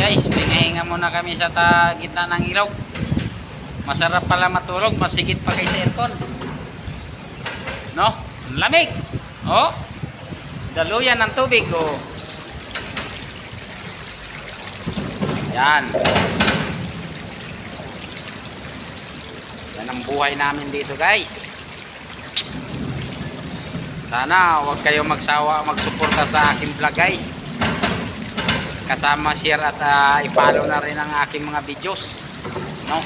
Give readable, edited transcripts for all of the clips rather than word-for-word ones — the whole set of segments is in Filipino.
Guys, pinahinga muna kami sa gitna ng ilog. Masarap pala matulog, masigit pa kay sa aircon. No? Ang lamig. Oh. Daluyan ng tubig, oh. Yan. Yan ang buhay namin dito, guys. Sana huwag kayo magsawa magsuporta sa aking vlog, guys. Kasama share at i-follow na rin ang aking mga videos, no?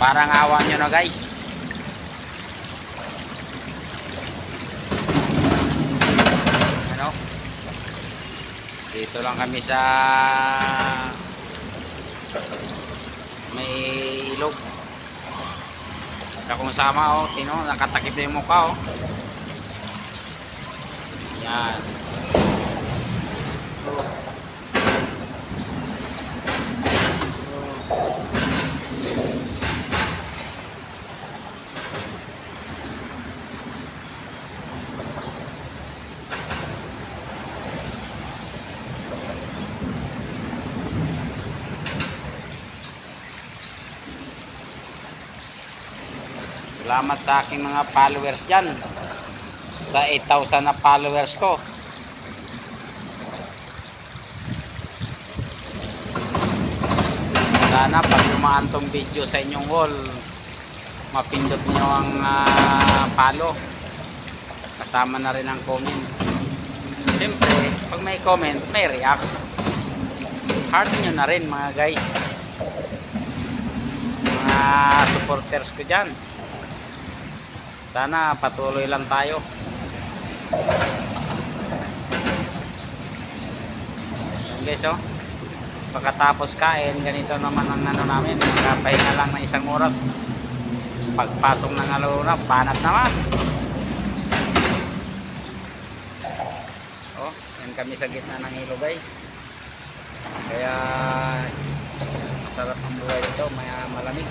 Parang awa nyo na, guys. Ano? Dito lang kami sa may ilog. Sa kung sama, oh, tino, nakatakip na yung mukha, oh. Yan. Salamat sa aking mga followers dyan. Sa 8,000 na followers ko. Sana pag dumaan tong video sa inyong wall, mapindot nyo ang follow. Kasama na rin ang comment. Siyempre, pag may comment, may react. Heart nyo na rin, mga guys. Mga supporters ko dyan. Sana patuloy lang tayo. Guys, oh, pagkatapos kain, ganito naman ang ano namin, nakapahinga lang ng 1 oras. Pagpasok ng aluna, panat naman. Oh, yan kami sa gitna ng ilog, guys. Kaya masarap ang buhay dito, may malamig.